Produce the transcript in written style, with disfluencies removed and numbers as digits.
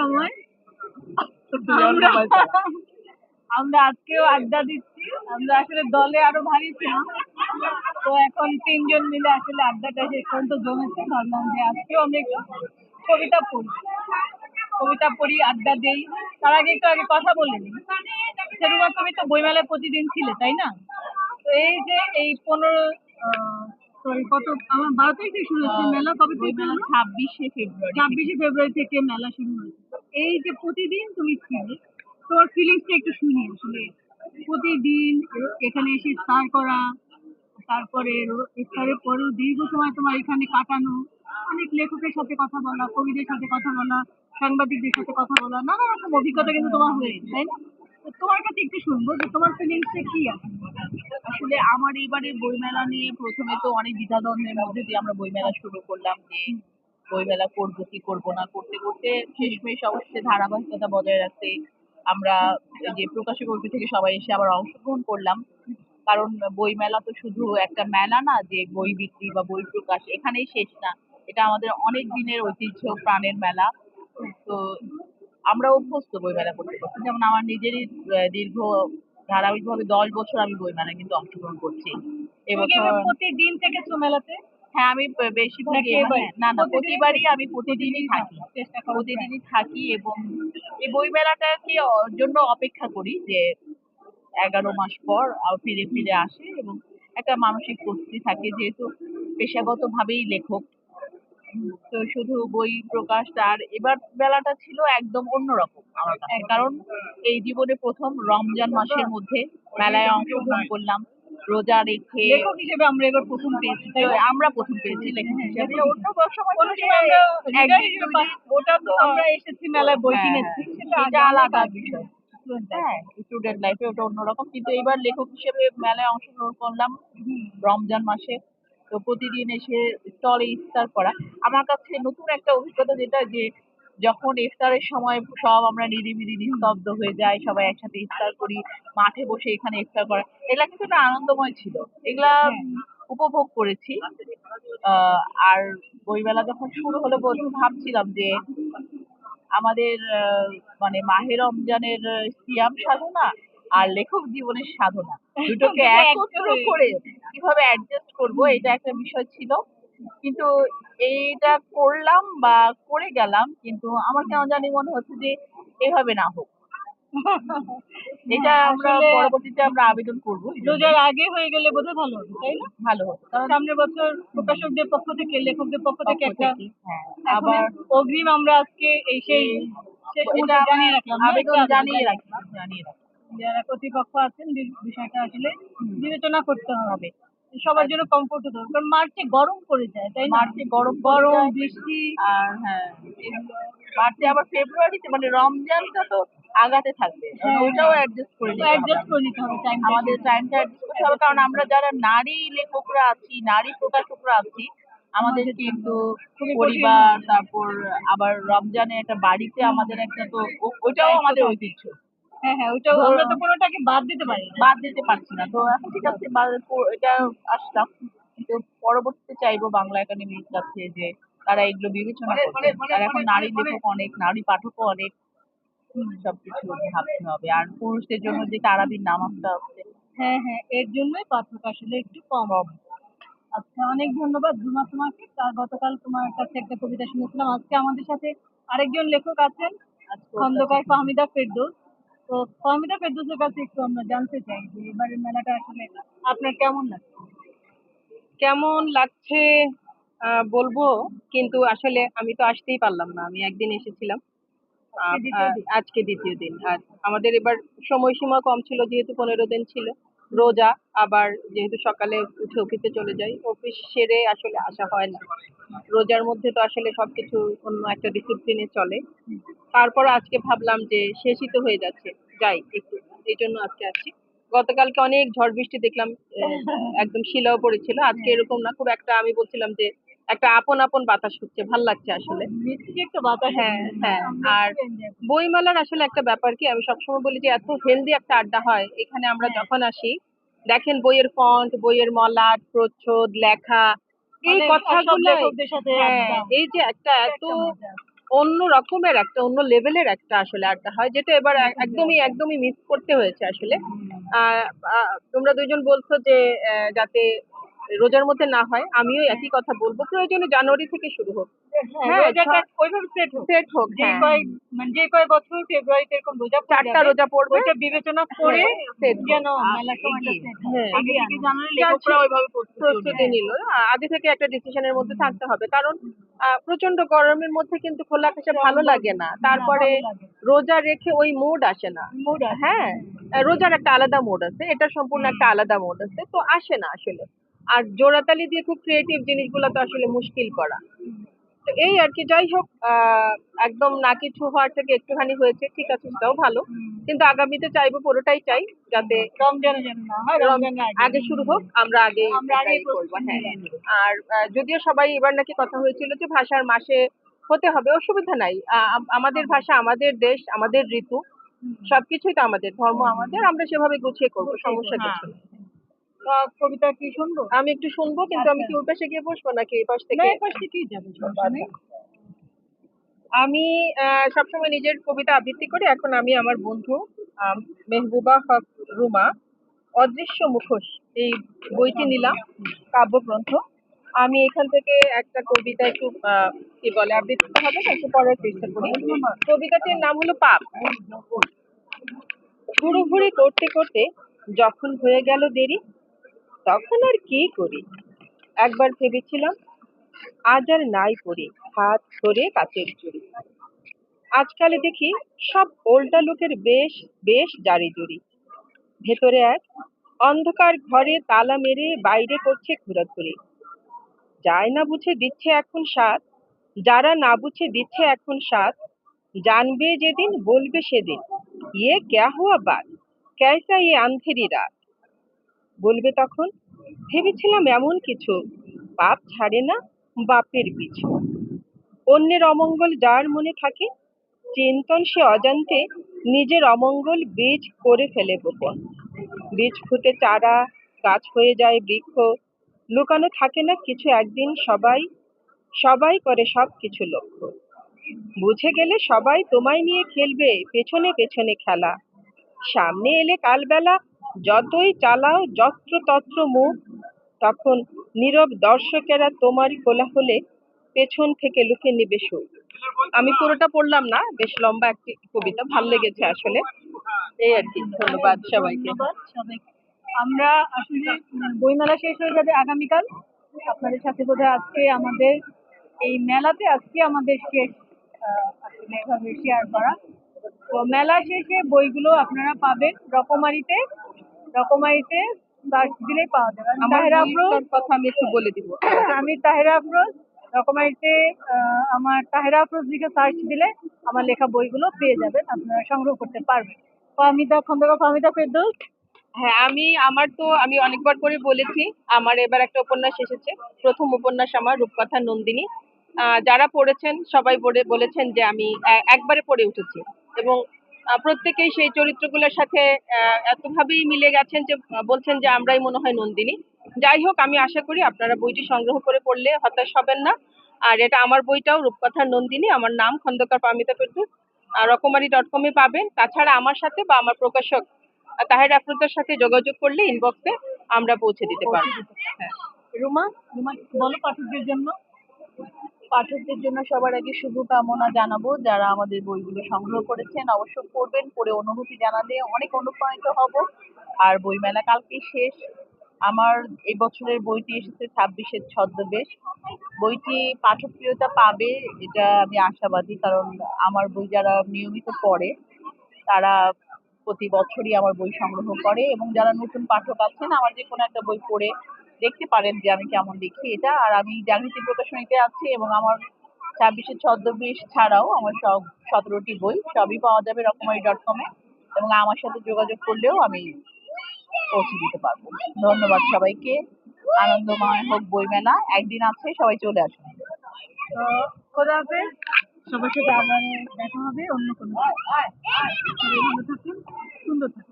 সময় আমরা আমরা আজকেও আড্ডা দিচ্ছি। আমরা আসলে দলে আরো ভারী ছিলাম, তো এখন 3 জন মিলে আসলে আড্ডাটা শেষ পর্যন্ত জমেছে। ভাবলাম যে আজকেও আমরা একটু কবিতা পড়ি, কবিতা পড়ি, আড্ডা দেই। তার আগে একটু আগে কথা বলে নিই। সেরকম তুমি তো বইমেলায় প্রতিদিন ছিলে, তাই না? তো এই যে এই 15 সরি কত আমার 12 তারিখে শুরু হচ্ছে মেলা, কবে থেকে মেলা? 26শে ফেব্রুয়ারি থেকে মেলা শুরু হয়েছে। তো এই যে প্রতিদিন তুমি ছিলে, তোমার ফিলিংসটা একটু শুনি আসলে। প্রতিদিন এখানে এসে স্টার করা, তারপরে ইফতারের পরেও দীর্ঘ সময় তোমার এখানে কাটানো, অনেক লেখকের সাথে কথা বলা, কবিদের সাথে কথা বলা, সাংবাদিকদের সাথে কথা বলা, নানা রকম অভিজ্ঞতা কিন্তু তোমার হয়েছে, তাই না? তো তোমার কাছে একটু শুনবো যে তোমার ফিলিংসটা কি আছে। আসলে আমার এইবারের বইমেলা নিয়ে প্রথমে তো অনেক দ্বিধাদ্বন্দ্বের মধ্যে দিয়ে আমরা বইমেলা শুরু করলাম, যে বইমেলা করবো কি করবো না, করতে করতে শেষমেশ অবশ্যই ধারাবাহিকতা বজায় রাখতে আমরা এই যে প্রকাশক কমিটি থেকে সবাই এসে আবার অংশগ্রহণ করলাম। কারণ বইমেলা তো শুধু একটা মেলা না যে বই বিক্রি বা বই প্রকাশ এখানেই শেষ না, এটা আমাদের অনেক দিনের ঐতিহ্য, প্রাণের মেলা। তো আমরা অভ্যস্ত বইমেলা করতে করতে, যেমন আমার নিজেরই দীর্ঘ ধারাবাহিকভাবে 10 বছর আমি বইমেলায় কিন্তু অংশগ্রহণ করছি এবছর। প্রতিদিন থেকেছো মেলাতে? হ্যাঁ, আমি বেশিরভাগই না না প্রতিবারই আমি প্রতিদিনই থাকি, প্রতিদিনই থাকি এবং এই বই মেলাটাকে জন্য অপেক্ষা করি যে 11 মাস পর ফিরে ফিরে আসে এবং একটা মানসিক প্রস্তুতি থাকে, যেহেতু পেশাগত ভাবেই লেখক। তো শুধু বই প্রকাশ, আর এবার বেলাটা ছিল একদম অন্যরকম আমার কাছে, কারণ এই জীবনে প্রথম রমজান মাসের মধ্যে মেলায় অংশগ্রহণ করলাম রোজা রেখে। লেখক হিসেবে আমরা এবার প্রথম পেয়েছি, তাই না? আমরা প্রথম পেয়েছি লেখক হিসেবে। অন্য সময় কোনো সময় আমরা ওটা তো আমরা এসেছি মেলায় বই কিনেছি, সেটা আলাদা বিষয়। হ্যাঁ, স্টুডেন্ট লাইফে ওটা অন্যরকম, কিন্তু এবার লেখক হিসেবে মেলায় অংশগ্রহণ করলাম রমজান মাসে। তো প্রতিদিন এসে স্টলে ইফতার করা আমার কাছে নতুন একটা অভিজ্ঞতা, যেটা যে যখন ইফতারের সময় সব আমরা নিরিবিলি নিস্তব্ধ হয়ে যাই, সবাই একসাথে ইফতার করি, মাঠে বসে এখানে ইফতার করা, এগুলা কিন্তু একটা আনন্দময় ছিল। এগুলা উপভোগ করেছি। আর বইমেলা যখন শুরু হলো প্রথম ভাবছিলাম যে আমাদের মানে মাহে রমজানের সিয়াম সাধনা আর লেখক জীবনের সাধনা দুটোকে একত্র করে কিভাবে অ্যাডজাস্ট করবো, এটা একটা বিষয় ছিল। কিন্তু এইটা করলাম বা করে গেলাম, কিন্তু আমার কেন জানি মনে হচ্ছে যে এভাবে না হোক, এটা আমরা পরবর্তীতে আমরা আবেদন করবো। রোজার আগে হয়ে গেলে বোধহয় ভালো হবে, তাই না? ভালো হবে, কারণ সামনের বছর প্রকাশকদের পক্ষ থেকে, লেখকদের পক্ষ থেকে একটা আবার অগ্রিম আমরা আজকে এই সেই এটা জানিয়ে রাখলাম, আবেদন জানিয়ে রাখলাম। যারা কর্তৃপক্ষ আছেন বিষয়টা আসলে বিবেচনা করতে হবে, সবার জন্য কমফোর্ট হতে হবে। কারণ মার্চে গরম পড়ে যায়, তাই না? মার্চে গরম বৃষ্টি, আর মার্চে আবার ফেব্রুয়ারিতে মানে রমজানটা তো আগাতে থাকবে, ওইটাও অ্যাডজাস্ট করে নিতে হবে, আমাদের টাইমটা অ্যাডজাস্ট করতে হবে। কারণ আমরা যারা নারী লেখকরা আছি, নারী প্রকাশকরা আছি, আমাদের কিন্তু পরিবার, তারপর আবার রমজানে একটা বাড়িতে আমাদের একটা, তো ওইটাও আমাদের ঐতিহ্য। হ্যাঁ, ওইটাও আমরা তো কোনোটাকে বাদ দিতে পারছি না। তো এখন ঠিক আছে, এটা আসলাম, কিন্তু পরবর্তীতে চাইবো বাংলা একাডেমির কাছে যে তারা এগুলো বিবেচনা করবে। তারা এখন নারী লেখক অনেক, নারী পাঠকও অনেক, সবকিছু ভাবতে হবে। আর পুরুষদের জন্য যে তারাবির নামাজটা আছে, হ্যাঁ, এর জন্যই পাঠক আসলে একটু কম। আচ্ছা, অনেক ধন্যবাদ জুমা তোমাকে। গতকাল তোমার কাছে একটা কবিতা শুনেছিলাম, আজকে আমাদের সাথে আরেকজন লেখক আছেন, খন্দকার ফাহমিদা ফেরদৌস। তো ফাহমিদা ফেরদৌসের কাছে একটু আমরা জানতে চাই যে এবারের মেলাটা আসলে আপনার কেমন লাগছে? কেমন লাগছে বলবো, কিন্তু আসলে আমি তো আসতেই পারলাম না। আমি একদিন এসেছিলাম, আজকে দ্বিতীয় দিন। আর আমাদের এবার সময়সীমা কম ছিল, যেহেতু 15 দিন ছিল রোজা, আবার যেহেতু সকালে উঠে অফিসে চলে যাই, অফিস সেরে আসলে আসা হয় না। রোজার মধ্যে তো আসলে সবকিছু অন্য একটা ডিসিপ্লিনে চলে। তারপর আজকে ভাবলাম যে শেষই তো হয়ে যাচ্ছে, যাই একটু, এই জন্য আজকে আসছি। গতকালকে অনেক ঝড় বৃষ্টি দেখলাম, একদম শিলাও পড়েছিল। আজকে এরকম না, খুব একটা, আমি বলছিলাম যে একটা আপন আপন বাতাস হচ্ছে, ভাল লাগছে আসলে। হ্যাঁ। আর বইমেলার আসলে একটা ব্যাপার কি, আমি সবসময় বলি যে এত হেলদি একটা আড্ডা হয় এখানে। আমরা যখন আসি দেখেন বইয়ের ফন্ট, বইয়ের মলাট, প্রচ্ছদ, লেখা, এই কথাগুলো, এই যে একটা এত অন্য রকমের একটা অন্য লেভেলের একটা আসলে আড্ডা হয়, যেটা এবার একদমই একদমই মিস করতে হয়েছে আসলে। তোমরা দুইজন বলছো যে যাতে রোজার মধ্যে না হয়, আমিও একই কথা বলবো, প্রয়োজনে জানুয়ারি থেকে শুরু হোক। হ্যাঁ, রোজাটা ওইভাবে সেট হোক। সেট হোক, যে হ্যাঁ। কয় মানে যে কয় বছর ফেব্রুয়ারিতে এরকম রোজা পড়ে 4টা যাবে, রোজা পড়বে, ওইটা বিবেচনা করে set হোক। যেন মেলার সময়টা এগিয়ে। সেট হ্যাঁ। হয়। আগে এগিয়ে থেকে আনা। জানালে লেখকরা ওইভাবে প্রস্তুতি নিল। আগে থেকে একটা ডিসিশনের মধ্যে থাকতে হবে, কারণ প্রচন্ড গরমের মধ্যে কিন্তু খোলা আকাশে ভালো লাগে না। তারপরে ভালো লাগে। রোজা রেখে ওই মুড আসে না। Mood আসে। হ্যাঁ, রোজার একটা আলাদা মুড আছে, এটা সম্পূর্ণ একটা আলাদা মুড আছে, তো আসে না আসলে। আর জোড়াতালি দিয়ে খুব ক্রিয়েটিভ জিনিসগুলো তো আসলে মুশকিল করা। তো এই আর কি, যাই হোক, একদম না কিছু হওয়ার থেকে একটুখানি হয়েছে, ঠিক আছে, সেটাও ভালো। কিন্তু আগামীতে চাইবো, পুরোটাই চাই যাতে রমজানে যেন না হয়, রমজানের আগে শুরু হোক, আমরা আগে আমরা আগে এটাই করবো। হ্যাঁ, আর যদিও সবাই এবার নাকি কথা হয়েছিল যে ভাষার মাসে হতে হবে, অসুবিধা নাই। আমাদের ভাষা, আমাদের দেশ, আমাদের ঋতু, সবকিছুই তো আমাদের, ধর্ম আমাদের, আমরা সেভাবে গুছিয়ে করবো, সমস্যা কিছু নেই। কবিতা কি শুনবো? আমি একটু শুনবো, কিন্তু আমি কি ওই পাশে গিয়ে বসবো নাকি এই পাশ না, থেকে? এই পাশ থেকেই যাবে, সমস্যা নেই। আমি সবসময় নিজের কবিতা আবৃত্তি করি। এখন আমি আমার বন্ধু মেহবুবা হক রুমা অদৃশ্য মুখোশ এই বইটি নিলাম, কাব্যগ্রন্থ। আমি এখান থেকে একটা কবিতা একটু কি বলে আবৃত্তি হবে না, একটু পড়ার চেষ্টা করি। কবিতাটির নাম হলো পাপ। ঘুরোঘুরি করতে করতে যখন হয়ে গেল দেরি, তখন আর কি করি? একবার ভেবেছিলাম আজ আর নাই পড়ি হাত ধরে কাচের চুড়ি। আজকাল দেখি সব ওল্টা লোকের বেশ বেশ জারি-জুরি। ভেতরে এক অন্ধকার ঘরে তালা মেরে বাইরে করছে ঘোরাঘুরি। যায় না বুঝে দিচ্ছে এখন সাথ, যারা না বুঝে দিচ্ছে এখন সাথ, জানবে যেদিন বলবে সেদিন, ইয়ে ক্যা হুয়া বাত, ক্যাসা ইয়ে আন্ধেরি রাত। বলবে তখন ভেবেছিলাম এমন কিছু, পাপ ছাড়ে না বাপের পিছু। অন্যের অমঙ্গল যার মনে থাকে, চিন্তন সে অজান্তে নিজের অমঙ্গল বীজ করে ফেলে গোপন। বীজ ফুটে চারা, গাছ হয়ে যায় বৃক্ষ, লুকানো থাকে না কিছু, একদিন সবাই সবাই করে সব কিছু লক্ষ্য। বুঝে গেলে সবাই তোমায় নিয়ে খেলবে পেছনে পেছনে খেলা। সামনে এলে কালবেলা যতই চালাও যত্র তত্র মুখ, তখন নীরব দর্শকেরা তোমারই কোলাহলে পেছন থেকে লুকে নিবে সুখ। আমি পুরোটা পড়লাম না, বেশ লম্বা একটি কবিতা, ভালো লেগেছে আসলে। এই আর কি, ধন্যবাদ সবাইকে। ধন্যবাদ সবাইকে। আমরা আসলে বইমেলা শেষ হয়ে যাবে আগামীকাল। আপনাদের সাথে বোধহয় আজকে আমাদের এই মেলাতে আজকে আমাদের শেষ আসলে এভাবে শেয়ার করা। তো মেলা শেষে বইগুলো আপনারা পাবেন রকমারিতে। রকমারিতে সার্চ দিলেই পাওয়া যাবে। আমি আমার তাহেরা আফরোজ, বইটার কথা আমি একটু বলে দিব। আমি তাহেরা আফরোজ। রকমারিতে আমার তাহেরা আফরোজ লিখে সার্চ দিলে আমার লেখা বইগুলো পেয়ে যাবেন, আপনারা সংগ্রহ করতে পারবেন। ফাহমিদা খন্দকার, ফাহমিদা ফেরদৌস। হ্যাঁ, আমি অনেকবার করে বলেছি, আমার এবার একটা উপন্যাস এসেছে, প্রথম উপন্যাস আমার, রূপকথা নন্দিনী। যারা পড়েছেন সবাই বলেছেন যে আমি একবারে পড়ে উঠেছি, এবং প্রত্যেকেই সেই চরিত্রগুলোর সাথে এতভাবেই মিলে গেছেন যে বলছেন যে আমরাই মনে হয় নন্দিনী। যাই হোক, আমি আশা করি আপনারা বইটি সংগ্রহ করে পড়লে হতাশ হবেন না। আর এটা আমার বইটাও, রূপকথা নন্দিনী, আমার নাম খন্দকার ফাহমিদা ফেরদৌস, রকমারি.com-এ পাবেন। তাছাড়া আমার সাথে বা আমার প্রকাশক তাহের আফরোজের সাথে যোগাযোগ করলে ইনবক্সে আমরা পৌঁছে দিতে পারবো। হ্যাঁ। রুমা, রুমা কিছু বলো পাঠকদের জন্য। পাঠকদের জন্য সবার আগে শুভকামনা জানাবো, যারা আমাদের বইগুলো সংগ্রহ করেছেন অবশ্য পড়বেন, পড়ে অনুভূতি জানালে অনেক অনুপ্রাণিত হব। আর বইমেলা কালকে শেষ। আমার এই বছরের বইটি এসেছে 26-এর ছদ্মবেশ। বইটি পাঠকপ্রিয়তা পাবে, এটা আমি আশাবাদী, কারণ আমার বই যারা নিয়মিত পড়ে তারা প্রতি বছরই আমার বই সংগ্রহ করে, এবং যারা নতুন পাঠক আছেন আমার যে কোনো একটা বই পড়ে দেখতে পারেন যে আমি কেমন লিখি এটা। আর আমি জাগৃতি প্রকাশনীতে আছি, এবং আমার 26-এর ছদ্মবেশ ছাড়াও আমার সব 17টি বই সবই পাওয়া যাবে রকমারি.com-এ, এবং আমার সাথে যোগাযোগ করলেও আমি পৌঁছে দিতে পারবো। ধন্যবাদ সবাইকে। আনন্দময় হোক বইমেলা, একদিন আছে, সবাই চলে আসুন। খোদা হাফেজ। সবার সাথে আবার দেখা হবে অন্য কোনো দিন। সবাই ভালো থাকুন, সুন্দর থাকুন।